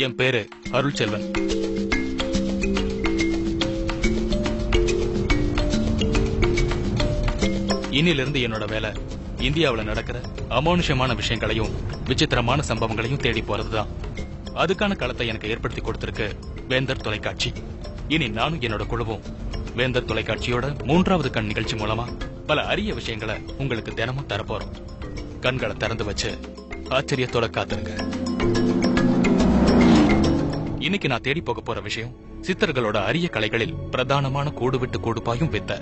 என் பேரு அருள்செல்வன். இன்னிலிருந்து என்னோட வேலை இந்தியாவுல நடக்கிற அமானுஷமான விஷயங்களையும் விசித்திரமான சம்பவங்களையும் தேடி போறதுதான். அதுக்கான களத்தை எனக்கு ஏற்படுத்தி கொடுத்திருக்கு வேந்தர் தொலைக்காட்சி. இனி நானும் என்னோட குழுவும் வேந்தர் தொலைக்காட்சியோட 3வது கண் நிகழ்ச்சி மூலமா பல அரிய விஷயங்களை உங்களுக்கு தினமும் தரப்போறோம். கண்களை திறந்து வச்சு ஆச்சரியத்தோட காத்துருங்க. இன்னைக்கு நான் தேடி போக போற விஷயம் சித்தர்களோட அரிய கலைகளில் பிரதானமான கூடு விட்டு கூடு பாயும் வித்த.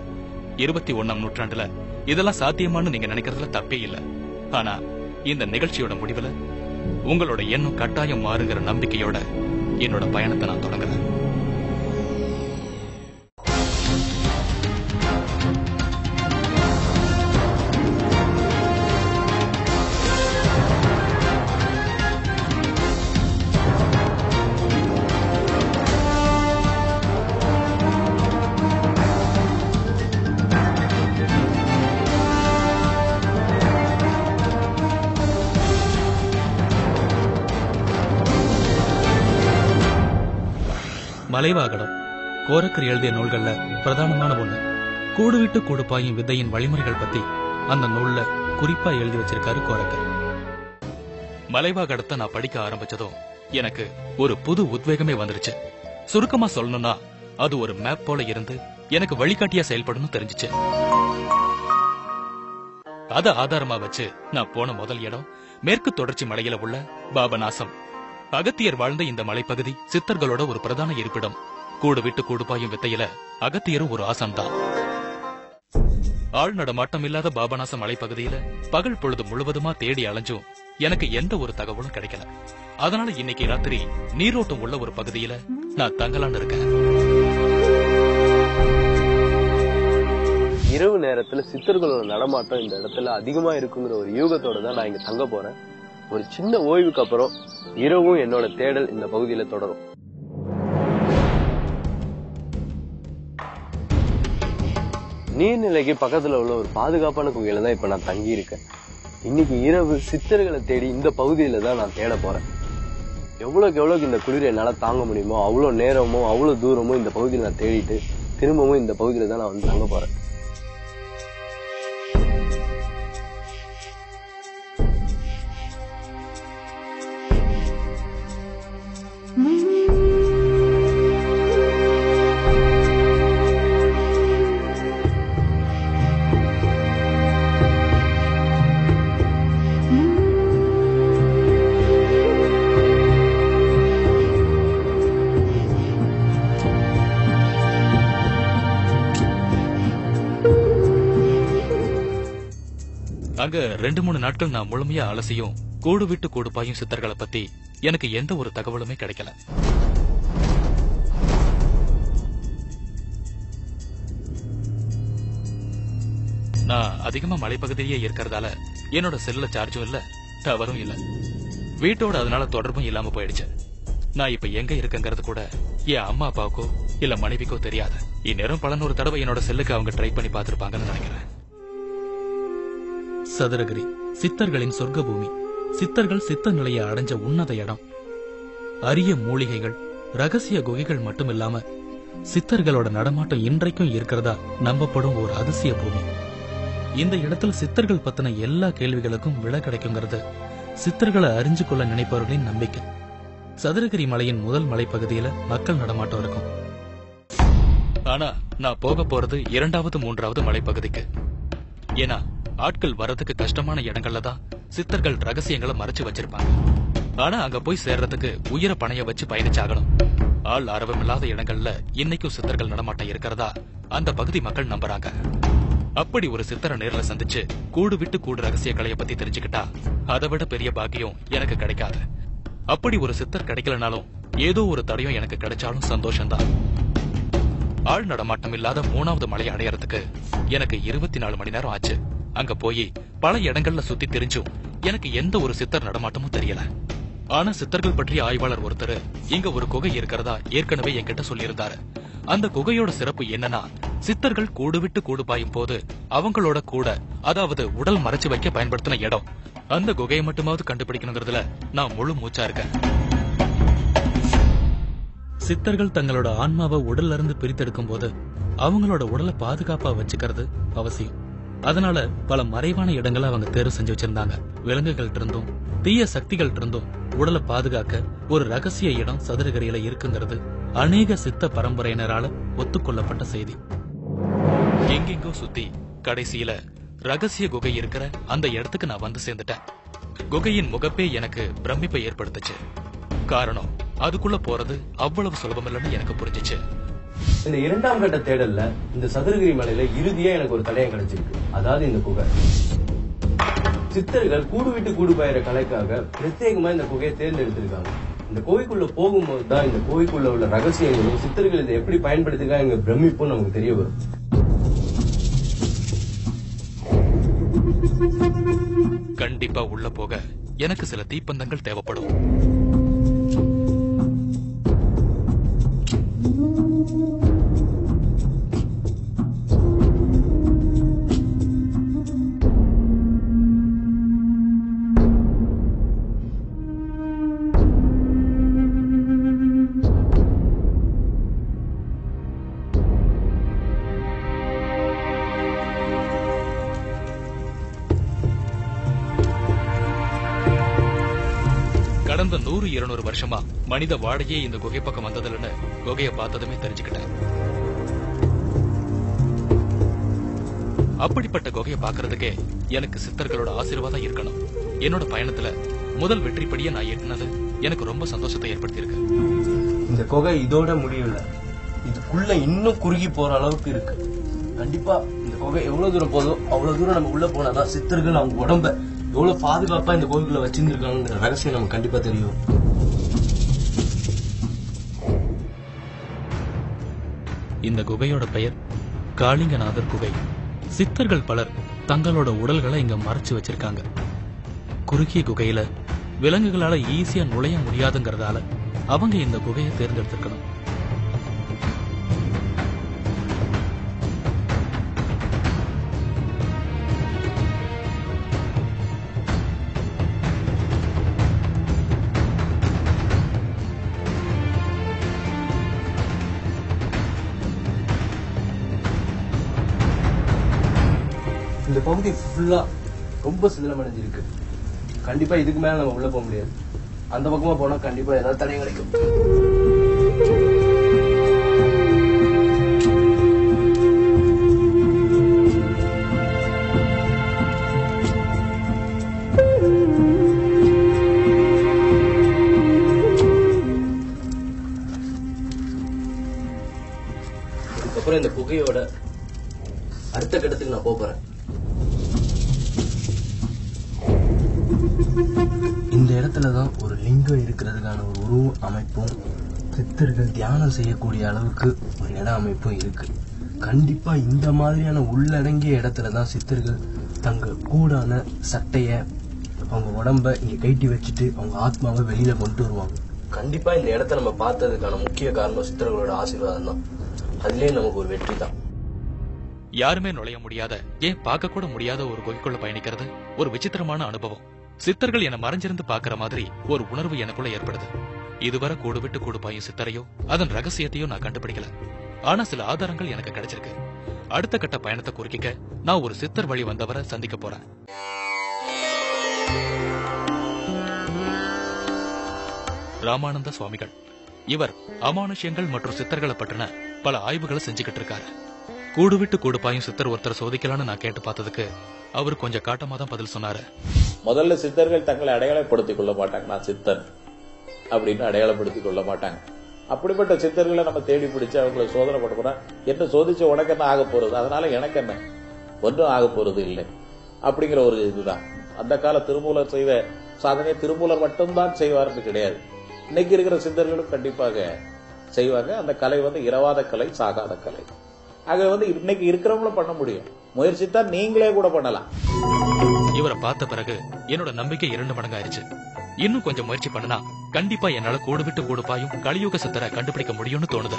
21ஆம் நூற்றாண்டுல இதெல்லாம் சாத்தியமானு நீங்க நினைக்கிறதுல தப்பே இல்ல. ஆனா இந்த நிகழ்ச்சியோட முடிவுல உங்களோட எண்ணம் கட்டாயம் மாறுங்கிற நம்பிக்கையோட என்னோட பயணத்தை நான் தொடங்குறேன். மலைவாகடம் கோரக்கர் எழுதிய நூல்கள்ல பிரதானமான ஒண்ணு. கூடு விட்டு கூடு பாயும் வித்தையின் வழிமுறைகள் பத்தி அந்த நூல்ல குறிப்பா எழுதி வச்சிருக்காரு கோரக்கர். மலைவாகடத்தை நான் படிக்க ஆரம்பிச்சதும் எனக்கு ஒரு புது உத்வேகமே வந்துருச்சு. சுருக்கமா சொல்லணும்னா அது ஒரு மேப் போல இருந்து எனக்கு வழிகாட்டியா செயல்படணும் தெரிஞ்சிச்சு. அத ஆதாரமா வச்சு நான் போன முதல் இடம் மேற்கு தொடர்ச்சி மலையில உள்ள பாபநாசம். அகத்தியர் வாழ்ந்த இந்த மலைப்பகுதி சித்தர்களோட ஒரு பிரதான இருப்பிடம். கூடு விட்டு கூடு பாயும் வித்தையில அகத்தியரும் ஒரு ஆசான் தான். ஆள் நடமாட்டம் இல்லாத பாபநாசம் மலைப்பகுதியில பகல் பொழுது முழுவதுமா தேடி அலைஞ்சும் எனக்கு எந்த ஒரு தகவலும் கிடைக்கல. அதனால இன்னைக்கு ராத்திரி நீரோட்டம் உள்ள ஒரு பகுதியில நான் தங்கலான்னு இருக்கேன். இரவு நேரத்துல சித்தர்களோட நடமாட்டம் இந்த இடத்துல அதிகமா இருக்குங்கிற ஒரு யூகத்தோட தான் நான் இங்க தங்க போறேன். ஒரு சின்ன ஓய்வுக்கு அப்புறம் இரவும் என்னோட தேடல் இந்த பகுதியில தொடரும். நீர்நிலைக்கு பக்கத்துல உள்ள ஒரு பாதுகாப்பான குகையில தான் இப்ப நான் தங்கி இருக்கேன். இன்னைக்கு இரவு சித்தர்களை தேடி இந்த பகுதியில தான் நான் தேட போறேன். எவ்வளவுக்கு இந்த குளிரை என்னால தாங்க முடியுமோ அவ்வளவு நேரமும் அவ்வளவு தூரமும் இந்த பகுதியில நான் தேடிட்டு திரும்பவும் இந்த பகுதியில தான் நான் வந்து தங்க போறேன். அங்க 2-3 நாட்கள் நான் முழுமையா அலசியும் கூடு விட்டு கூடு பாயும் சித்தர்களை பத்தி எனக்கு எந்த ஒரு தகவலுமே கிடைக்கல. நான் அதிகமா மலைப்பகுதியே இருக்கிறதால என்னோட செல்ல சார்ஜும் இல்ல, டவரும் இல்ல. வீட்டோட அதனால தொடர்பும் இல்லாம போயிடுச்சு. நான் இப்ப எங்க இருக்கங்கிறது கூட என் அம்மா அப்பாவுக்கோ இல்ல மனைவிக்கோ தெரியாது. இந்நேரம் 100 தடவை என்னோட செல்லுக்கு அவங்க ட்ரை பண்ணி பாத்துருப்பாங்கன்னு நினைக்கிறேன். சதுரகிரி சித்தர்களின் சொர்க்க பூமி. சித்தர்கள் சித்த நிலையை அடைஞ்ச உன்னத இடம். அரிய மூலிகைகள், ரகசிய குகைகள் மட்டும் இல்லாம சித்தர்களோட நடமாட்டம் இன்றைக்கும் இருக்கிறதா நம்பப்படும் ஒரு அதிசய பூமி. இந்த இடத்துல சித்தர்கள் பத்தின எல்லா கேள்விகளுக்கும் விடை கிடைக்குங்கிறது சித்தர்களை அறிஞ்சு கொள்ள நினைப்பவர்களின் நம்பிக்கை. சதுரகிரி மலையின் முதல் மலைப்பகுதியில மக்கள் நடமாட்டம் இருக்கும். ஆனா நான் போக போறது 2வது 3வது மலைப்பகுதிக்கு. ஏன்னா ஆட்கள் வர்றதுக்கு கஷ்டமான இடங்கள்ல தான் சித்தர்கள் ரகசியங்களை மறைச்சு வச்சிருப்பாங்க. ஆனா அங்க போய் சேர்றதுக்கு உயிரை பணைய வச்சு பயணிச்சாகணும். ஆள் ஆர்வம் இல்லாத இடங்கள்ல இன்னைக்கும் சித்தர்கள் நடமாட்டம் இருக்கிறதா அந்த பகுதி மக்கள் நம்புறாங்க. அப்படி ஒரு சித்தரை நேர்ல சந்திச்சு கூடு விட்டு கூடு ரகசிய கலையை பத்தி தெரிஞ்சுக்கிட்டா அதை விட பெரிய பாக்கியம் எனக்கு கிடைக்காது. அப்படி ஒரு சித்தர் கிடைக்கலனாலும் ஏதோ ஒரு தடையும் எனக்கு கிடைச்சாலும் சந்தோஷம்தான். ஆள் நடமாட்டம் இல்லாத 3வது மலையை அடையறதுக்கு எனக்கு 24 மணி நேரம் ஆச்சு. அங்க போய் பல இடங்கள்ல சுத்தி தெரிஞ்சும் எனக்கு எந்த ஒரு சித்தர் நடமாட்டமும் தெரியல. ஆனா சித்தர்கள் பற்றிய ஆய்வாளர் ஒருத்தர் இங்க ஒரு குகை இருக்கிறதா ஏற்கனவே என்கிட்ட சொல்லியிருந்தாரு. அந்த குகையோட சிறப்பு என்னன்னா, சித்தர்கள் கூடு விட்டு கூடு பாயும் போது அவங்களோட கூட, அதாவது உடல் மறைச்சு வைக்க பயன்படுத்தின இடம். அந்த குகையை மட்டுமாவது கண்டுபிடிக்கணுங்கிறதுல நான் முழு மூச்சா இருக்கேன். சித்தர்கள் தங்களோட ஆன்மாவை உடல்ல இருந்து பிரித்தெடுக்கும் போது அவங்களோட உடலை பாதுகாப்பா வச்சுக்கிறது அவசியம். அதனால பல மறைவான இடங்களை அவங்க தேர்வு செஞ்சு வச்சிருந்தாங்க. விலங்குகள் இருந்தும் தீய சக்திகள் இருந்தும் உடலை பாதுகாக்க ஒரு ரகசிய இடம் சதுரகிரியில இருக்குங்கிறது அநேக சித்த பரம்பரையினரால ஒத்துக்கொள்ளப்பட்ட செய்தி. எங்கெங்கோ சுத்தி கடைசியில ரகசிய குகை இருக்கிற அந்த இடத்துக்கு நான் வந்து சேர்ந்துட்டேன். குகையின் முகப்பே எனக்கு பிரமிப்பை ஏற்படுத்துச்சு. காரணம், அதுக்குள்ள போறது அவ்வளவு சுலபம் இல்லைன்னு எனக்கு புரிஞ்சிச்சு. இந்த 2ஆம் கட்ட தேடல்ல இந்த சதுரகிரி மலையில இறுதியா எனக்கு ஒரு தடயம் கிடைச்சிருக்கு. அதாவது இந்த குகை. சித்தர்கள் கூடு விட்டு கூடு பாயிற கலைக்காக பிரத்யேகமா இந்த குகையை தேர்ந்தெடுத்திருக்காங்க. இந்த கோவிக்குள்ள போகும்போது தான் இந்த கோவிக்குள்ள உள்ள ரகசியங்களும் சித்தர்கள் இதை எப்படி பயன்படுத்திருக்காங்க பிரமிப்பும் நமக்கு தெரிய வரும். கண்டிப்பா உள்ள போக எனக்கு சில தீப்பந்தங்கள் தேவைப்படும். கடந்த 100-200 வருஷமா மனித வாடையே இந்த குகை பக்கம் வந்ததில்லைன்னு குகையை பார்த்ததுமே தெரிஞ்சுக்கிட்டேன். அப்படிப்பட்ட குகையை பாக்குறதுக்கே எனக்கு சித்தர்களோட ஆசீர்வாதம் இருக்கணும். என்னோட பயணத்துல முதல் வெற்றிப்படியே நான் எட்டினது எனக்கு ரொம்ப சந்தோஷத்தை ஏற்படுத்தியிருக்கு. இந்த குகை இதோட முடியல, இதுக்குள்ள இன்னும் குறுகி போற அளவுக்கு இருக்கு. கண்டிப்பா இந்த குகை எவ்வளவு தூரம் போதோ அவ்வளவு தூரம் நம்ம உள்ள போனாதான் சித்தர்கள் அவங்க உடம்ப எவ்வளவு பாதுகாப்பா இந்த கோவிலுக்குள்ள வச்சிருந்திருக்காங்கிற ரகசியம் நமக்கு கண்டிப்பா தெரியும். இந்த குகையோட பெயர் காளிங்கநாதர் குகை. சித்தர்கள் பலர் தங்களோட உடல்களை இங்க மறைச்சு வச்சிருக்காங்க. குறுகிய குகையில விலங்குகளால ஈஸியா நுழைய முடியாதுங்கிறதால அவங்க இந்த குகையை தேர்ந்தெடுத்திருக்கணும். இந்த பகுதி ஃபுல்லா ரொம்ப சிதிலமடைஞ்சிருக்கு. கண்டிப்பா இதுக்கு மேல நம்ம உள்ள போக முடியாது. அந்த பக்கமா போனா கண்டிப்பா ஏதாவது தடயம் கிடைக்கும். அதுக்கப்புறம் இந்த குகையோட அடுத்த கட்டத்துக்கு நான் போறேன். இந்த இடத்துலதான் ஒரு லிங்கம் இருக்கிறதுக்கான ஒரு உருவ அமைப்பும் சித்தர்கள் தியானம் செய்யக்கூடிய அளவுக்கு ஒரு இட அமைப்பும் இருக்கு. கண்டிப்பா இந்த மாதிரியான உள்ளடங்கிய இடத்துலதான் சித்தர்கள் தங்க கூடான சட்டைய அவங்க உடம்ப இங்க கைட்டி வச்சுட்டு அவங்க ஆத்மாவை வெளியில கொண்டு வருவாங்க. கண்டிப்பா இந்த இடத்த நம்ம பார்த்ததுக்கான முக்கிய காரணம் சித்தர்களோட ஆசீர்வாதம் தான். அதுலயே நமக்கு ஒரு வெற்றி தான். யாருமே நுழைய முடியாத, ஏன் பார்க்க கூட முடியாத ஒரு குகைக்குள்ள பயணிக்கிறது ஒரு விசித்திரமான அனுபவம். சித்தர்கள் என மறைஞ்சிருந்து பாக்குற மாதிரி ஒரு உணர்வு எனக்குள்ள ஏற்படுது. இதுவரை கூடு விட்டு கூடு பாயும் சித்தரையோ அதன் ரகசியத்தையோ நான் கண்டுபிடிக்கல. ஆனா சில ஆதாரங்கள் எனக்கு கிடைச்சிருக்கு. அடுத்த கட்ட பயணத்தை குறிக்க நான் ஒரு சித்தர் வழி வந்தவரை சந்திக்க போறேன். ராமானந்த சுவாமிகள். இவர் அமானுஷ்யங்கள் மற்றும் சித்தர்களை பற்றின பல ஆய்வுகளை செஞ்சுக்கிட்டு இருக்காரு. கூடு விட்டு கூடு பாயும் சித்தர் ஒருத்தர் சோதிக்கலான்னு நான் கேட்டு பார்த்ததுக்கு அவர் கொஞ்சம் காட்டமா தான் பதில் சொன்னாரு. முதல்ல சித்தர்கள் தங்களை அடையாளப்படுத்திக் கொள்ள மாட்டாங்க. நான் சித்தன் அப்படின்னு அடையாளப்படுத்திக் கொள்ள மாட்டாங்க. அப்படிப்பட்ட சித்தர்களை நம்ம தேடி பிடிச்சு அவங்களை சோதனை பண்ண போனா என்ன சோதிச்ச உனக்கு என்ன ஆக போறது, அதனால எனக்கு என்ன ஒன்றும் ஆக போறது இல்லை அப்படிங்கிற ஒரு இதுதான். அந்த கால திருமூலர் செய்த சாதனையை திருமூலர் மட்டும்தான் செய்வார்னு கிடையாது. இன்னைக்கு இருக்கிற சித்தர்களும் கண்டிப்பாக செய்வாங்க. அந்த கலை இரவாத கலை, சாகாத கலை. ஆக இன்னைக்கு இருக்கிறவங்களும் பண்ண முடியும். முயற்சித்தான் நீங்களே கூட பண்ணலாம். இவரை பார்த்த பிறகு என்னோட நம்பிக்கை 2 மடங்காயிருச்சு. இன்னும் கொஞ்சம் முயற்சி பண்ணனா கண்டிப்பா என்னால கூடு விட்டு கூடு பாயும் கலியுக சித்தரை கண்டுபிடிக்க முடியும்னு தோணுது.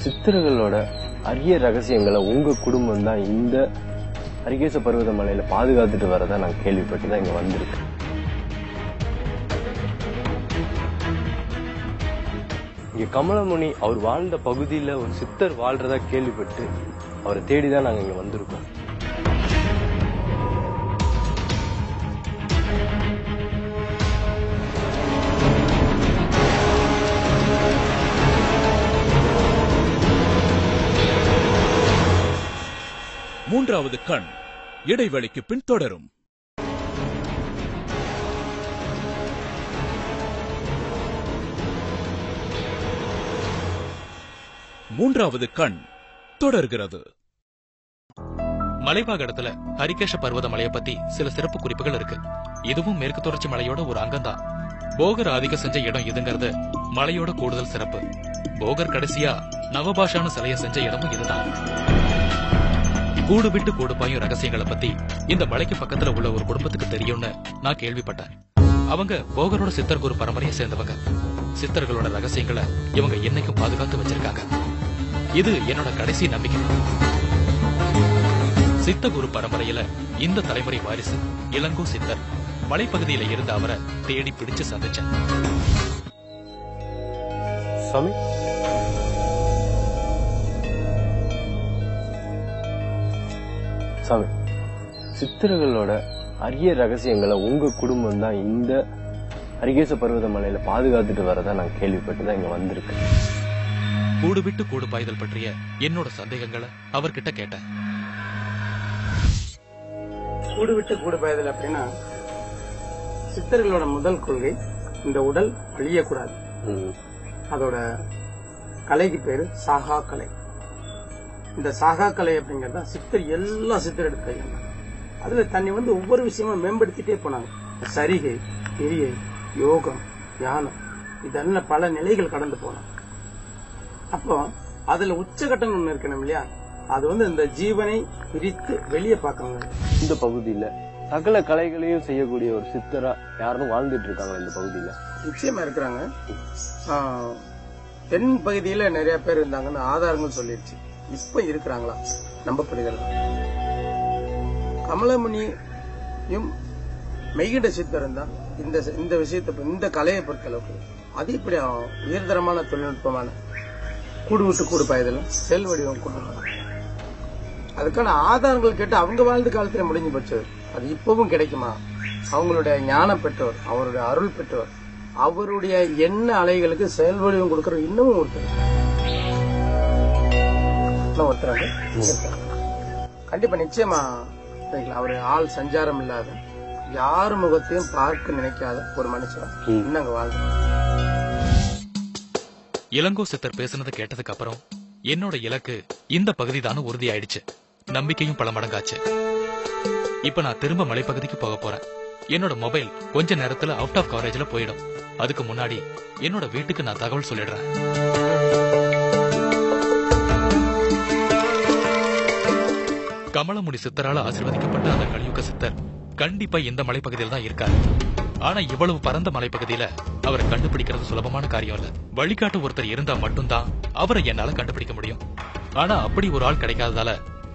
சித்தர்களோட அரிய ரகசியங்களை உங்க குடும்பம் தான் இந்த ஹரிகேச பர்வத மலையில பாதுகாத்துட்டு வரதா நான் கேள்விப்பட்டுதான் இங்க வந்திருக்கேன். இங்க கமலமுனி அவர் வாழ்ந்த பகுதியில ஒரு சித்தர் வாழ்றதா கேள்விப்பட்டு அவரை தேடிதான் நாங்க இங்க வந்திருக்கோம். மூன்றாவது கண் இடைவெளிக்கு பின் தொடரும். மூன்றாவது கண் தொடர்கிறது. மலைவாகடத்துல ஹரிகேஷ பர்வத மலையை பத்தி சில சிறப்பு குறிப்புகள் இருக்கு. இதுவும் மேற்கு தொடர்ச்சி மலையோட ஒரு அங்கம்தான். போகர் ஆதிக்கம் செஞ்ச இடம் இதுங்கிறது மலையோட கூடுதல் சிறப்பு. போகர் கடைசியா நவபாஷான சிலையை செஞ்ச இடமும் இதுதான். கூடு விட்டு கூடு பாயும் ரகசியங்களை பத்தி இந்த மலைக்கு பக்கத்துல உள்ள ஒரு குடும்பத்துக்கு தெரியும்னு நான் கேள்விப்பட்டேன். அவங்க போகரோட சித்தர் குரு பரம்பரையை சேர்ந்தவங்க. சித்தர்களோட ரகசியங்களை இவங்க என்னைக்கும் பாதுகாத்து வச்சிருக்காங்க. இது என்னோட கடைசி நம்பிக்கை. சித்த குரு பரம்பரையில இந்த தலைமுறை வாரிசு இளங்கோ சித்தர் மலைப்பகுதியில இருந்த அவரை தேடி பிடிச்சு சந்திச்சேன். சாமி, சாமி, சித்தர்களோட அரிய ரகசியங்களை உங்க குடும்பம் தான் இந்த ஹரிகேச பர்வத மலையில பாதுகாத்துட்டு வரதா நான் கேள்விப்பட்டுதான் இங்க வந்திருக்கேன். கூடு விட்டு கூடு பாய்தல் பற்றிய என்னோட சந்தேகங்களை அவர்கிட்ட கேட்டேன். கூடு விட்டு கூடு பாய்தல் அப்படின்னா சித்தர்களோட முதல் கொள்கை இந்த உடல் அழியக்கூடாது. அதோட கலைக்கு பேரு சாகா கலை. இந்த சாகா கலை அப்படிங்கறத சித்தர் எல்லா சித்தர் எடுத்து அதுல தன்னை ஒவ்வொரு விஷயமும் மேம்படுத்திட்டே போனாங்க. சரிகை, கிரியை, யோகம், ஞானம் இதெல்லாம் பல நிலைகள் கடந்து போனாங்க. அப்போ அதுல உச்சகட்டம் ஒண்ணு இருக்கணும் இல்லையா? அது இந்த ஜீவனை பிரித்து வெளியே பார்க்கணும். இந்த பகுதியில சகல கலைகளையும் செய்யக்கூடிய ஒரு சித்தரா யாரும் வாழ்ந்துட்டு இருக்காங்க இந்த பகுதியில? நிச்சயமா இருக்கிறாங்க. தென் பகுதியில நிறைய பேர் இருந்தாங்கன்னு ஆதாரங்கள் சொல்லிடுச்சு. இப்ப இருக்கிறாங்களா நம்பப்படுகிறது. கமலமுனியும் மெய்கிட சித்தரும் தான் இந்த விஷயத்தை இந்த கலையை பொறுத்தளவுக்கு அதிகப்படி உயர்தரமான தொழில்நுட்பமான கூடு விட்டு கூடு பாய்தலும் செல் வடிவம் கொண்டு அதுக்கான ஆதாரங்கள் கேட்டு அவங்க வாழ்ந்த காலத்துல முடிஞ்சு போச்சு. அது இப்பவும் கிடைக்குமா? அவங்களுடைய ஞானம் பெற்றோர், அவருடைய அருள் பெற்றோர், அவருடைய எண்ண அலைகளுக்கு செயல் வடிவம் கொடுக்கிற இன்னமும் ஒருத்தர் கண்டிப்பா நிச்சயமா அவரு ஆள் சஞ்சாரம் இல்லாத யாரு முகத்தையும் பார்க்க நினைக்காத ஒரு மனுஷன் இன்னங்க வாழ்ந்து. இளங்கோ சித்தர் பேசுனதை கேட்டதுக்கு அப்புறம் என்னோட இலக்கு இந்த பகுதி தானே உறுதியாயிடுச்சு. நம்பிக்கையும் பல மடங்காச்சு. இப்ப நான் திரும்ப மலைப்பகுதிக்கு போக போறேன். என்னோட மொபைல் கொஞ்ச நேரத்துல அவுட் ஆஃப் கவரேஜ்ல போயிடும். அதுக்கு முன்னாடி என்னோட வீட்டுக்கு நான் தகவல் சொல்லிடுறேன். கமலமுனி சித்தரால ஆசீர்வதிக்கப்பட்ட அந்த கலியுக சித்தர் கண்டிப்பா இந்த மலைப்பகுதியில் தான் இருக்காரு. ஆனா இவ்வளவு பரந்த மலைப்பகுதியில அவரை கண்டுபிடிக்கிறது சுலபமான காரியம் இல்ல. வழிகாட்டு ஒருத்தர் இருந்தா மட்டும்தான் அவரை என்னால கண்டுபிடிக்க முடியும். ஆனா அப்படி ஒரு ஆள் கிடைக்காததால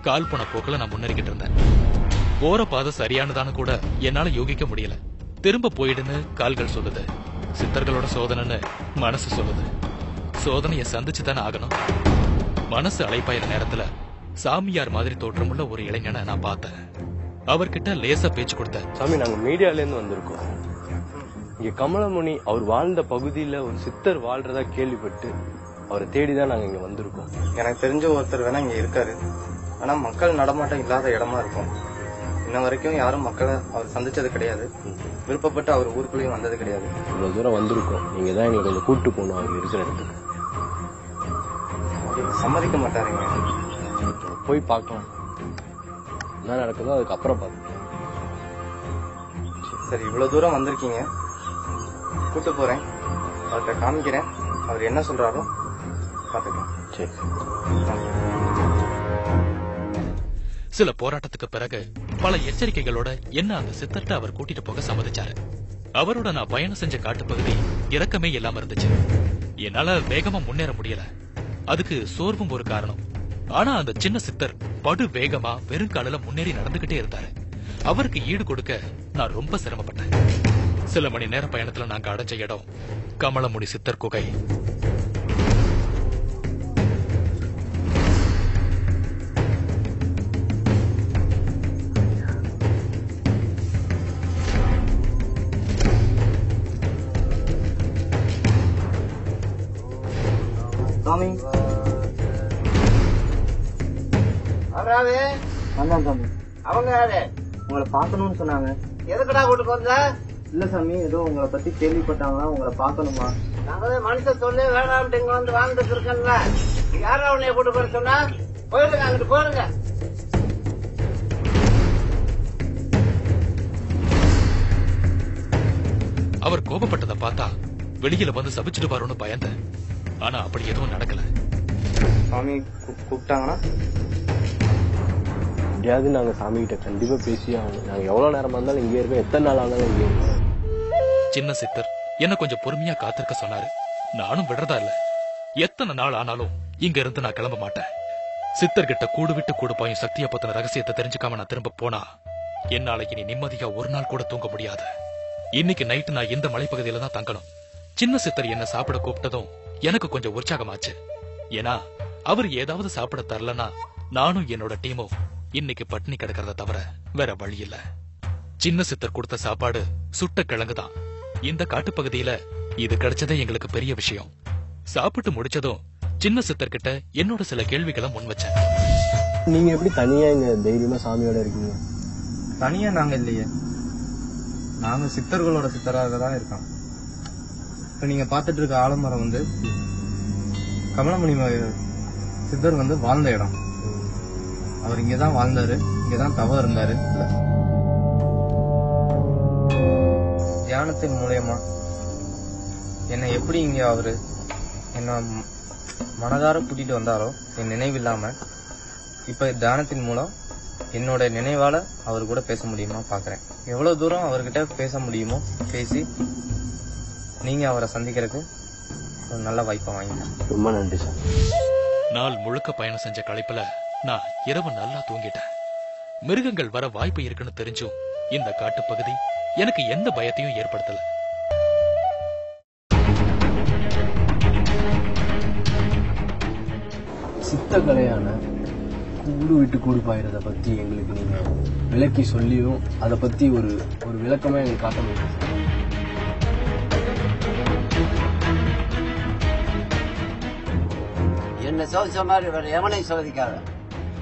கால் போன போக்குல நான் முன்னேறிக்கிட்டு இருந்தேன். போற பாதை சரியானதான்னு கூட என்னால யோகிக்க முடியல. திரும்ப போயிடுன்னு கால்கள் சொல்லுது. சித்தர்களோட சோதனைன்னு மனசு சொல்லுது. சோதனைய சந்திச்சு தானே ஆகணும். மனசு அலைப்பாயிர நேரத்துல சாமியார் மாதிரி தோற்றமுள்ள ஒரு இளைஞனை நான் பார்த்தேன். அவர்கிட்ட லேசா பேச்சு கொடுத்தேன். சாமி, நாங்க மீடியால இருந்து வந்திருக்கோம். இங்க கமலமுனி அவர் வாழ்ந்த பகுதியில ஒரு சித்தர் வாழ்றதா கேள்விப்பட்டு அவரை தேடிதான் நாங்க இங்க வந்திருக்கோம். எனக்கு தெரிஞ்ச ஒருத்தர் வேணா இங்க இருக்காரு. ஆனா மக்கள் நடமாட்டம் இல்லாத இடமா இருக்கும். இன்ன வரைக்கும் யாரும் மக்களை அவர் சந்திச்சது கிடையாது. விருப்பப்பட்டு அவர் ஊருக்குள்ளேயும் வந்தது கிடையாது. இவ்வளவு தூரம் வந்திருக்கோம். நீங்க தான் எங்களை கொஞ்சம் கூட்டு போகணும் அவர் இருக்கிற இடத்துக்கு. சம்மதிக்க மாட்டாருங்க. போய் பார்க்கலாம் என்ன நடக்குதோ அதுக்கப்புறம் பார்த்து. சரி, இவ்வளவு தூரம் வந்திருக்கீங்க, கூட்டு போறேன், அவர்கிட்ட காமிக்கிறேன். அவர் என்ன சொல்றாரோ பாத்துக்கலாம். சரி. சில போராட்டத்துக்கு பிறகு பல எச்சரிக்கைகளோட என்ன அந்த சித்தர்ட்ட அவர் கூட்டிட்டு போக சம்மதிச்சாரு. அவரோட நான் பயணம் செஞ்ச காட்டுப்பகுதி இறக்கமே இல்லாம இருந்துச்சு. என்னால வேகமா முன்னேற முடியல. அதுக்கு சோர்வும் ஒரு காரணம். ஆனா அந்த சின்ன சித்தர் படு வேகமா வெறும் காலில முன்னேறி நடந்துகிட்டே இருந்தாரு. அவருக்கு ஈடு கொடுக்க நான் ரொம்ப சிரமப்பட்டேன். சில மணி நேர பயணத்துல நாங்க அடைஞ்ச இடம் கமலமுனி சித்தர் குகை. சாமி வந்தான் சாமி. அவங்க யாரு? உங்களை பார்க்கணும்னு சொன்னாங்க. எதுக்குடா கூட்டுக்கு வந்த? இல்ல சாமி, ஏதோ உங்களை பத்தி கேள்விப்பட்டாங்களா, உங்களை பார்க்கணுமா? நாங்களே மனுஷன் சொல்லி வேணாம்ட்டு இங்க வந்து வாழ்ந்துட்டு இருக்கேன்ல. யாரா உன்னைய கூட்டு போற சொன்னா? போயிடுங்க, அங்கிட்டு போயிருங்க. அவர் கோபப்பட்டதை பார்த்தா வெளியில வந்து சபிச்சுடுவாரோன்னு பயந்தேன். ஆனா அப்படி எதுவும் நடக்கல. சாமி கூப்பிட்டாங்கன்னா எப்படியாவது நாங்க சாமி கிட்ட கண்டிப்பா பேசியே ஆகணும். நாங்க எவ்வளவு நேரமா இருந்தாலும் இங்கே இருக்கோம், எத்தனை நாள் ஆனாலும் இங்கே இருக்கோம். சின்ன சித்தர் என்ன கொஞ்சம் பொறுமையா காத்திருக்க சொன்னாரு. நானும் விடுறதா இல்ல. எத்தனை நாள் ஆனாலும் இங்க இருந்து நான் கிளம்ப மாட்டேன். சித்தர்கிட்ட கூடு விட்டு கூடு பாயும் சக்தியை பத்தின ரகசியத்தை தெரிஞ்சுக்காம நான் திரும்ப போனா என்னால இனி நிம்மதியா ஒரு நாள் கூட தூங்க முடியாது. இன்னைக்கு நைட்டு நான் இந்த மலைப்பகுதியில தான் தங்கணும். சின்ன சித்தர் என்ன சாப்பிட கூப்பிட்டதும் எனக்கு கொஞ்சம் உற்சாகமாச்சு. ஏன்னா அவர் ஏதாவது சாப்பிட தரலனா நானும் என்னோட டீமும் இன்னைக்கு பட்டினி கிடக்கிறத தவிர வேற வழி இல்ல. சின்ன சித்தர் கொடுத்த சாப்பாடு சுட்ட கிழங்குதான். இந்த காட்டுப்பகுதியில இது கிடைச்சதே எங்களுக்கு பெரிய விஷயம். சாப்பிட்டு முடிச்சதும் சின்ன சித்தர்கிட்ட என்னோட சில கேள்விகளை முன் வச்சேன். நீங்க எப்படி தனியா இங்க தைரியமா சாமியோட இருக்கீங்க? தனியா நாங்க இல்லையே, நாங்க சித்தர்களோட சித்தராக தான் இருக்கோம். இப்ப நீங்க பாத்துட்டு இருக்க ஆலமரம் வந்து கமலமுனி சித்தர் வந்து வாழ்ந்த இடம். அவர் இங்கதான் வாழ்ந்தாரு, இங்கதான் தவம் இருந்தாரு. தியானத்தின் மூலமா என்னை எப்படி இங்க அவரு என்ன மனதார கூட்டிட்டு வந்தாரோ என் நினைவு இல்லாம, இப்ப தியானத்தின் மூலம் என்னோட நினைவால அவர் கூட பேச முடியுமா பாக்குறேன். எவ்வளவு தூரம் அவர்கிட்ட பேச முடியுமோ பேசி நீங்க அவரை சந்திக்கிறதுக்கு ஒரு நல்ல வாய்ப்பை வாங்கிட்டேன். ரொம்ப நன்றி சார். நாள் முழுக்க பயணம் செஞ்ச களைப்புல நான் இரவு நல்லா தூங்கிட்டேன். மிருகங்கள் வர வாய்ப்பு இருக்குன்னு தெரிஞ்சும் இந்த காட்டுப்பகுதி எனக்கு எந்த பயத்தையும் ஏற்படுத்தல. சித்த கலையான கூடு விட்டு கூடு பாயிறத பத்தி எங்களுக்கு நீங்க விளக்கி சொல்லியும் அதை பத்தி ஒரு விளக்கமா எங்களுக்கு காட்ட முடியும். என்ன சோதிச்ச மாதிரி வேற எவனையும் சோதிக்காத.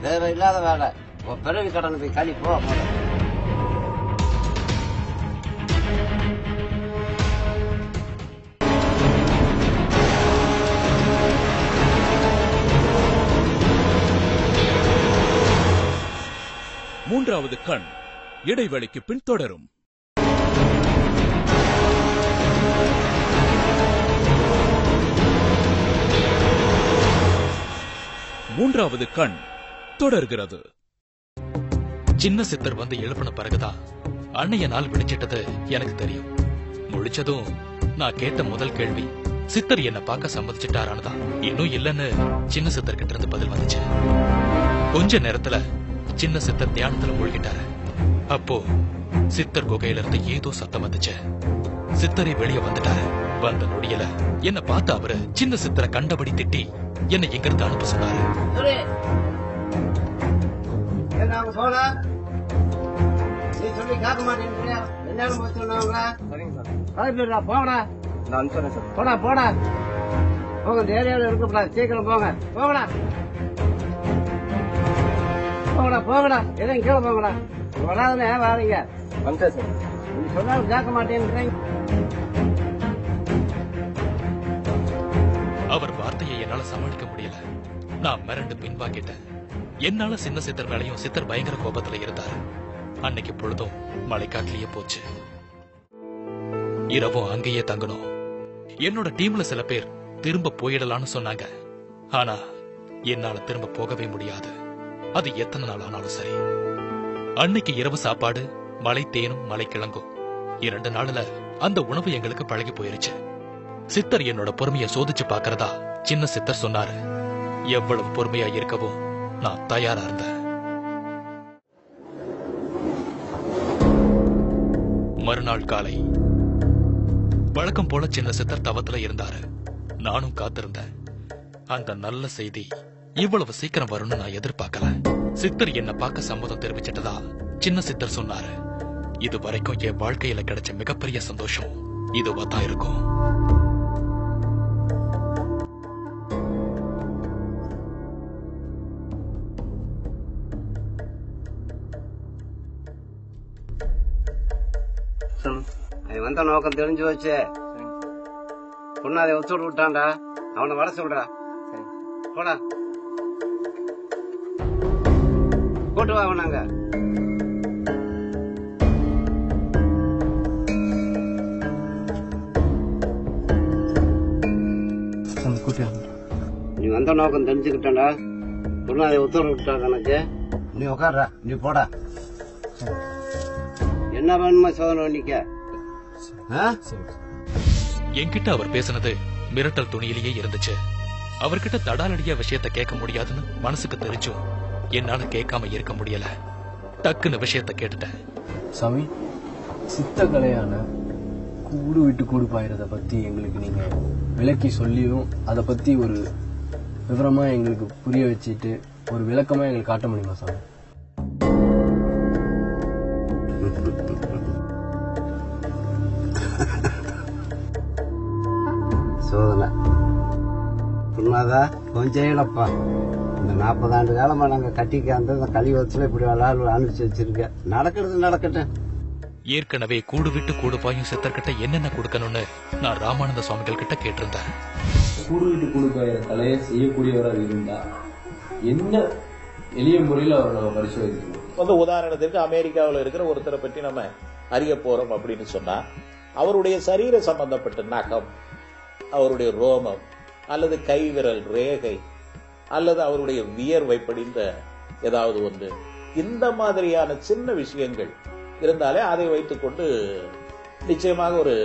வேற இல்லாத வேலை. உன் பிறவி கடனை போய் கழி போ. மூன்றாவது கண் இடைவெளிக்கு பின் தொடரும். மூன்றாவது கண் தொடர்கிறது. சின்ன சித்தர் வந்து எழுப்பின பிறகுதான் அன்னைய நாள் விடிச்சிட்டது எனக்கு தெரியும். முழிச்சதும் நான் கேட்ட முதல் கேள்வி சித்தர் என்ன பார்க்க சம்மதிச்சிட்டாரான்னுதான். இன்னும் இல்லன்னு சின்ன சித்தர் கிட்ட இருந்து பதில் வந்துச்சு. கொஞ்ச நேரத்துல சின்ன சித்தர் தியானத்துல மூழ்கிட்டாரு. அப்போ சித்தர் குகையில இருந்து ஏதோ சத்தம் வந்துச்சு. சித்தரை வெளியே வந்துட்டாரு. வந்த நொடியில என்ன பார்த்து அவரு சின்ன சித்தரை கண்டபடி திட்டி என்னை எங்கிருந்து அனுப்ப சொன்னாரு. போன நீ சொல்லி காக்க மாட்டேங்கிறியா? என்ன சொன்னாங்களா? போங்கடா. நான் அனுப்பிச்சேன் சார். போடா போடா போங்க. இந்த ஏரியாவில் இருக்கக்கூடாது. சீக்கிரம் போங்க. போங்கடா போங்கடா போங்கடா. எதையும் கீழே போங்கடா. வராதுன்னு வாரீங்க. வந்துட்டேன் சார். நீ சொன்னாலும் கேட்க மாட்டேங்கிறீங்க. அவர் வார்த்தையை என்னால சமாளிக்க முடியல. நான் மிரண்டு பின்வாங்கிட்டேன். என்னால சின்ன சித்தர் மேலையும் சித்தர் பயங்கர கோபத்துல இருந்தாரு. அன்னைக்கு பொழுதும் மலைக்காட்டிலேயே போச்சு. இரவும் அங்கேயே தங்கணும். என்னோட டீம்ல சில பேர் திரும்ப போயிடலான்னு சொன்னாங்க. ஆனா என்னால திரும்ப போகவே முடியாது. அது எத்தனை நாள் ஆனாலும் சரி. அன்னைக்கு இரவு சாப்பாடு மலை தேனும் மலை கிழங்கும். 2 நாள்ல அந்த உணவு எங்களுக்கு பழகி போயிருச்சு. சித்தர் என்னோட பொறுமையை சோதிச்சு பாக்குறதா சின்ன சித்தர் சொன்னாரு. எவ்வளவு பொறுமையா இருக்கவும் நான் தயாரா இருந்தேன். மறுநாள் காலை வழக்கம் போல சின்ன சித்தர் தவத்துல இருந்தாரு. நானும் காத்திருந்தேன். அந்த நல்ல செய்தி இவ்வளவு சீக்கிரம் வரும்னு நான் எதிர்பார்க்கல. சித்தர் என்ன பார்க்க சம்மதம் தெரிவிச்சிட்டதா சின்ன சித்தர் சொன்னாரு. இது வரைக்கும் என் வாழ்க்கையில கிடைச்ச மிகப்பெரிய சந்தோஷம் இதுவா தான் இருக்கும். வந்த நோக்கம் தெரிஞ்சு வச்சு பொண்ணாதை ஒத்து விட்டான்டா. அவனை வர சொல்றா. போடா போட்டு வா அவனாங்க. நீ வந்த நோக்கம் தெரிஞ்சுக்கிட்டான்டா. பொண்ணாதை உத்தரவு விட்டா கணக்கு. நீ உட்கார்றா. நீ போடா. என்ன வேணுமா சோதனை பண்ணிக்க. என்கிட்ட அவர் பேசினது மிரட்டல் துணியிலேயே இருந்துச்சு. அவர்கிட்ட தடாலடியா விஷயத்த கேட்க முடியாதுன்னு மனசுக்கு தெரிஞ்சும் என்னால கேட்காம இருக்க முடியல. டக்குன்னு விஷயத்த கேட்டுட்டேன். சாமி, சித்த கலையான கூடு விட்டு கூடு பாயிறத பத்தி எங்களுக்கு நீங்க விளக்கி சொல்லியும் அதை பத்தி ஒரு விவரமா எங்களுக்கு புரிய வச்சுட்டு ஒரு விளக்கமா எங்களுக்கு காட்ட முடியுமா சாமி? சோதனை உண்மைதா கொஞ்சம் இல்லப்பா. இந்த 40 ஆண்டு காலமா நாங்க கட்டிக்காந்து இந்த கலிவத்துல இப்படி விளையாடு அனுப்பிச்சு வச்சிருக்க. நடக்கிறது நடக்கட்டும். ஏற்கனவே கூடு விட்டு கூடு பாயும் சித்தர்கிட்ட என்னென்ன கொடுக்கணும்னு நான் ராமானந்த சுவாமிகள் கிட்ட கேட்டிருந்தேன். கூடு விட்டு கூடு பாயிற கலையை செய்யக்கூடியவராக இருந்தா என்ன எளிய முறையில் அவர் நம்ம பரிசோதிக்கணும். உதாரணத்திற்கு அமெரிக்காவில் இருக்கிற ஒருத்தரை பற்றி நம்ம அறிய போறோம் அப்படின்னு சொன்னா அவருடைய சரீர சம்பந்தப்பட்ட நகம், அவருடைய ரோமம் அல்லது கைவிரல் ரேகை அல்லது அவருடைய வியர்வை படிந்த ஏதாவது ஒன்று, இந்த மாதிரியான சின்ன விஷயங்கள் இருந்தாலே அதை வைத்துக்கொண்டு நிச்சயமாக ஒரு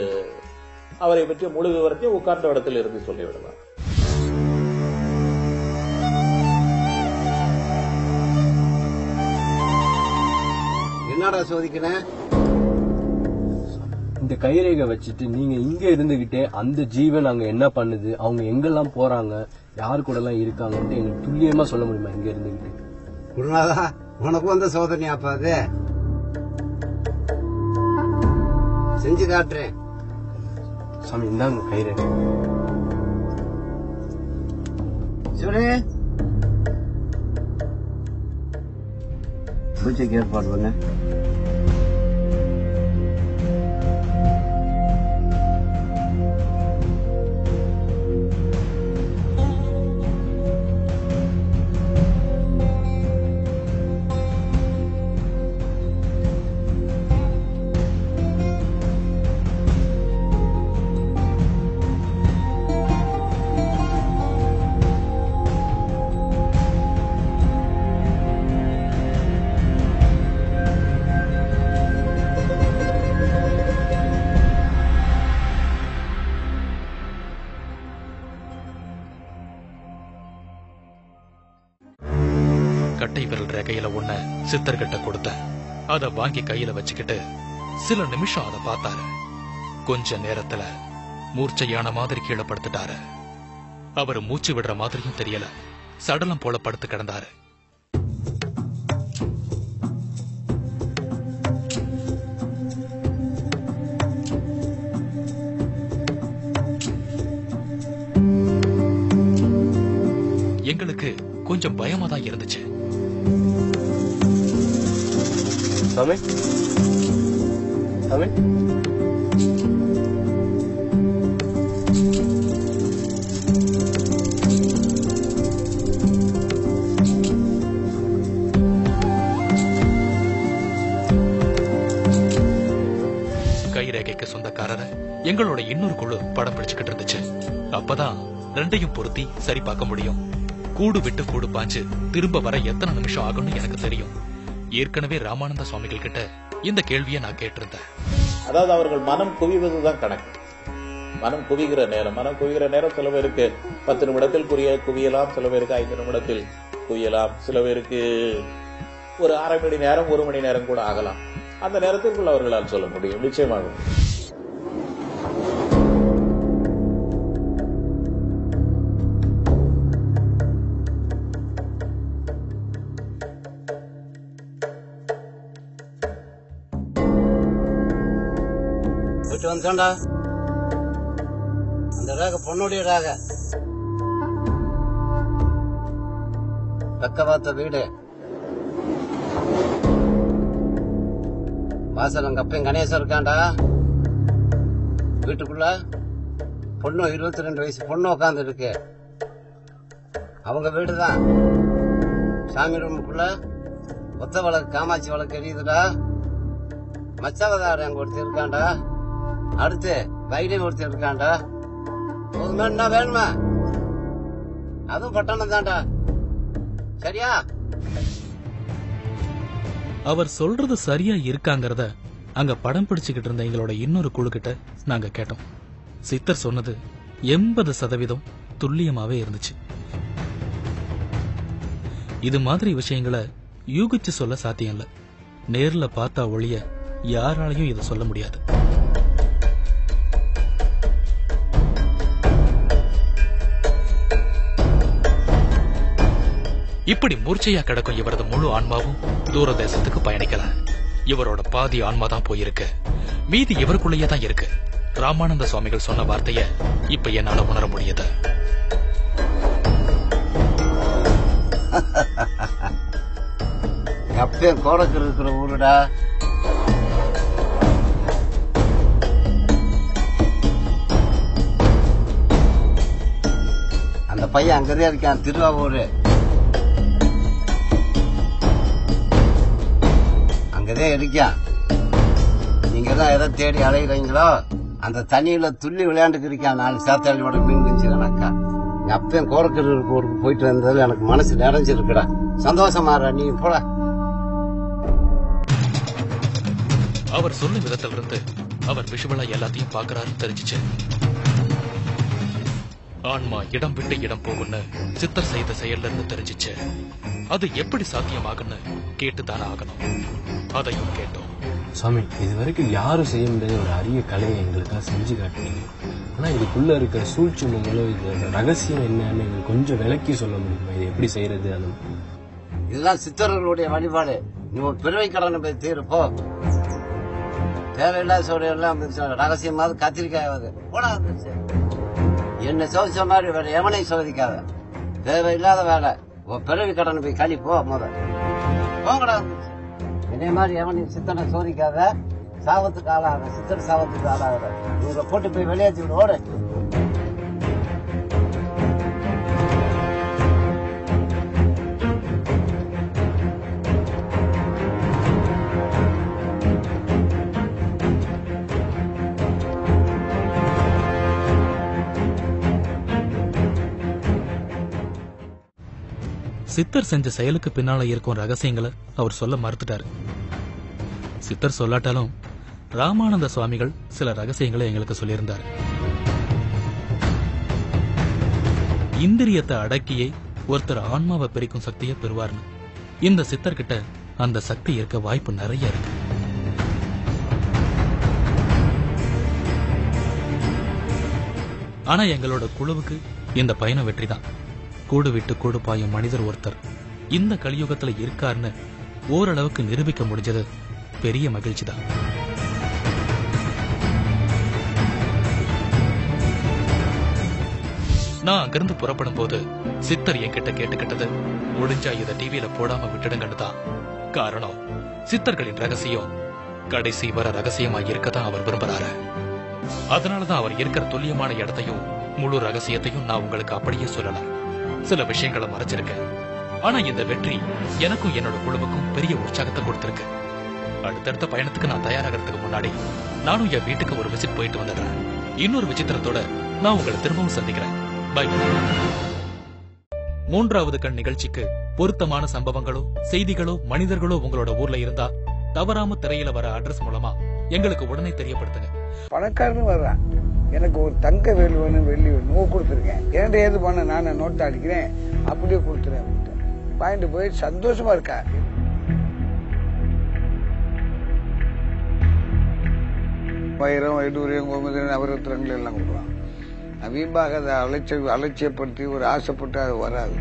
அவரை பற்றிய முழு விவரத்தையும் உட்கார்ந்த இடத்தில் இருந்து சொல்லிவிடலாம். என்னடா சோதிக்கிறேன்? இந்த கைரேகை வச்சுட்டு நீங்க இங்க இருந்துகிட்டே அந்த ஜீவன் அங்க என்ன பண்ணுது, அவங்க எங்கெல்லாம் போறாங்க, யாரு கூட எல்லாம் இருக்காங்கன்னு எங்களுக்கு துல்லியமா சொல்ல முடியுமா இங்க இருந்துகிட்டு? குருநாதா, உனக்கு வந்த சோதனை அப்ப அது செஞ்சு காட்டுறேன். சாமி இந்தாங்க கைரேகை. சரி, பூஜைக்கு ஏற்பாடு பண்ண. கட்டை விரல் ரேகையில ஒண்ண சித்தர்கிட்ட கொடுத்தேன். அத வாங்கி கையில வச்சுக்கிட்டு சில நிமிஷம் அதை பார்த்தாரு. கொஞ்ச நேரத்துல மூர்ச்சையான மாதிரி கீழே படுத்துட்டாரு. அவரு மூச்சு விடுற மாதிரியும் தெரியல. சடலம் போல படுத்து கிடந்தாரு. எங்களுக்கு கொஞ்சம் பயமா தான் இருந்துச்சு. சாமி சாமி கைரேகைக்கு சொந்தக்காரரை எங்களோட இன்னொரு குழு படம் பிடிச்சுக்கிட்டு இருந்துச்சு. அப்பதான் ரெண்டையும் பொருத்தி சரி பார்க்க முடியும். கூடு விட்டு கூடு பாஞ்சு திரும்ப வர எத்தனை நிமிஷம் ஆகும்னு எனக்கு தெரியும். ஏற்கனவே ராமானந்த சுவாமிகள் கிட்ட இந்த கேள்வியை நான் கேட்டிருந்தேன். அதாவது அவர்கள் மனம் குவிவதுதான் கணக்கு. மனம் குவிகிற நேரம் சில பேருக்கு 10 நிமிடத்தில் குவியலாம், சில பேருக்கு 5 நிமிடத்தில் குவியலாம். சில பேருக்கு ஒரு அரை மணி நேரம் 1 மணி நேரம் கூட ஆகலாம். அந்த நேரத்திற்குள் அவர்களால் சொல்ல முடியும். நிச்சயமாக போயிட்டு வந்துட்டா. அந்த ரேக பொண்ணுடைய ரேக பக்க பார்த்த வீடு வாசல் அங்க அப்பயும் கணேசன் இருக்காண்டா. வீட்டுக்குள்ள பொண்ணு 22 வயசு பொண்ணு உட்காந்து இருக்கு. அவங்க வீடுதான். சாமி ரூமுக்குள்ள ஒத்த வழக்கு காமாட்சி வழக்கு எரியுதுடா. மச்சாவதாரம் அங்க ஒருத்தர் இருக்காண்டா. அடுத்து வைத்தியம் ஒருத்தர் இருக்காண்டா. என்ன வேணுமா? அதுவும் பட்டணம் தான்டா. சரியா? அவர் சொல்றது சரியா இருக்காங்கறத அங்க படம் பிடிச்சுக்கிட்டு இருந்த எங்களோட இன்னொரு குழு கிட்ட நாங்க கேட்டோம். சித்தர் சொன்னது 80% துல்லியமாவே இருந்துச்சு. இது மாதிரி விஷயங்களை யூகிச்சு சொல்ல சாத்தியம் இல்ல. நேர்ல பார்த்தா ஒழிய யாராலையும் இதை சொல்ல முடியாது. இப்படி மூர்ச்சையா கிடக்கும் இவரது முழு ஆன்மாவும் தூர தேசத்துக்கு பயணிக்கல. இவரோட பாதி ஆன்மா தான் போயிருக்கு. மீதி இவருக்குள்ளேயே தான் இருக்கு. ராமானந்த சுவாமிகள் சொன்ன வார்த்தைய இப்ப என்னால உணர முடியுது. அப்பயும் கோடக்கு இருக்கிற ஊருடா. அந்த பையன் அங்கதான் இருக்கான், திருவாவூர். அங்கதான் இருக்கான். நீங்க தான் எதை தேடி அலைகிறீங்களோ அந்த தண்ணியில துள்ளி விளையாண்டுக்கு இருக்கான். 4 சாத்தாளியோட மீன் குஞ்சு கணக்கா. அப்பயும் கோரக்கருக்கு ஊருக்கு போயிட்டு வந்தது எனக்கு மனசு நிறைஞ்சிருக்குடா. சந்தோஷமாறா நீ போட. அவர் சொல்லும் விதத்திலிருந்து அவர் விஷுவலா எல்லாத்தையும் பாக்குறாருன்னு தெரிஞ்சிச்சு. ஆன்மா இடம் விட்டு இடம் போகும்னு சித்தர் செய்த செயல்ல இருந்து தெரிஞ்சிச்சு. அது எப்படி சாத்தியமாகுன்னு கேட்டுதானே ஆகணும். அதையும் கேட்டோம். சுவாமி, இது வரைக்கும் யாரும் செய்ய முடியாத ஒரு அரிய கலையை எங்களுக்காக செஞ்சு காட்டுறீங்க. ஆனா இதுக்குள்ள இருக்கிற சூழ்ச்சிமங்களோ இதோட ரகசியம் என்னன்னு எங்களுக்கு கொஞ்சம் விளக்கி சொல்ல முடியுமா? இது எப்படி செய்யறது? அது இதெல்லாம் சித்தர்களுடைய வழிபாடு. நீ ஒரு பிறவை கடனை போய் தீர்ப்போ. தேவையில்லாத சோடையெல்லாம் ரகசியமாவது கத்திரிக்காயாவது போடா. என்ன சோதிச்ச மாதிரி வேற எவனை சோதிக்காத. தேவையில்லாத வேலை. உன் பிறவி கடனை போய் களி போ. முதல் போங்கடா. இதே மாதிரி எவனையும் சித்தனை சோதிக்காத. சாவத்துக்கு ஆளாக சித்தர் சாவத்துக்கு ஆளாக இவங்க போட்டு போய் வெளியேற்றி விடு. ஓடு. சித்தர் செஞ்ச செயலுக்கு பின்னால இருக்கும் ரகசியங்களை அவர் சொல்ல மறுத்துட்டாரு. சித்தர் சொல்லாட்டாலும் ராமானந்த சுவாமிகள் சில ரகசியங்களை எங்களுக்கு சொல்லியிருந்தார். இந்திரியத்தை அடக்கியே ஒருத்தர் ஆன்மாவை பிரிக்கும் சக்தியை பெறுவார்னு. இந்த சித்தர்கிட்ட அந்த சக்தி இருக்க வாய்ப்பு நிறைய இருக்கு. ஆனா எங்களோட குழுவுக்கு இந்த பயணம் வெற்றிதான். கூடு விட்டு கூடு பாயும் மனிதர் ஒருத்தர் இந்த கலியுகத்துல இருக்காருன்னு ஓரளவுக்கு நிரூபிக்க முடிஞ்சது பெரிய மகிழ்ச்சி தான். நான் அங்கிருந்து புறப்படும் போது சித்தர் என்கிட்ட கேட்டுக்கிட்டது, முடிஞ்சா இத டிவியில போடாம விட்டுடுங்கன்னு தான். காரணம், சித்தர்களின் ரகசியம் கடைசி வர ரகசியமா இருக்கதான் அவர் விரும்புறாரு. அதனாலதான் அவர் இருக்கிற துல்லியமான இடத்தையும் முழு ரகசியத்தையும் நான் உங்களுக்கு அப்படியே சொல்லல. சில விஷயங்களை மறைச்சிருக்கேன். ஆனா இந்த வெற்றி எனக்கும் என்னோட குழுவுக்கும் பெரிய உற்சாகத்தை கொடுத்திருக்கு. அடுத்தடுத்த பயணத்துக்கு நான் தயாராகிறதுக்கு முன்னாடி நானும் என் வீட்டுக்கு ஒரு விசிட் போயிட்டு வந்துடுறேன். இன்னொரு விசித்திரத்தோட நான் உங்களை திரும்பவும் சந்திக்கிறேன். பை. 3வது கண் நிகழ்ச்சிக்கு பொருத்தமான சம்பவங்களோ செய்திகளோ மனிதர்களோ உங்களோட ஊர்ல இருந்தா தவறாம திரையில வர அட்ரஸ் மூலமா எங்களுக்கு உடனே தெரியப்படுத்துங்க. பணக்காரன்னு வர்றான், எனக்கு ஒரு தங்க வேல் வேணும், வெள்ளி வேணும், கொடுத்துருக்கேன். ஏது பண்ண நான் நோட்டை அடிக்கிறேன், அப்படியே கொடுத்துறேன். வாங்கிட்டு போய் சந்தோஷமா இருக்கா. வைரம், வைடூரியம், கோமதிரம், நவரத்னங்கள் எல்லாம் கொடுக்கலாம். வீம்பாக அதை அலட்சியப்படுத்தி ஒரு ஆசைப்பட்டு அது வராது.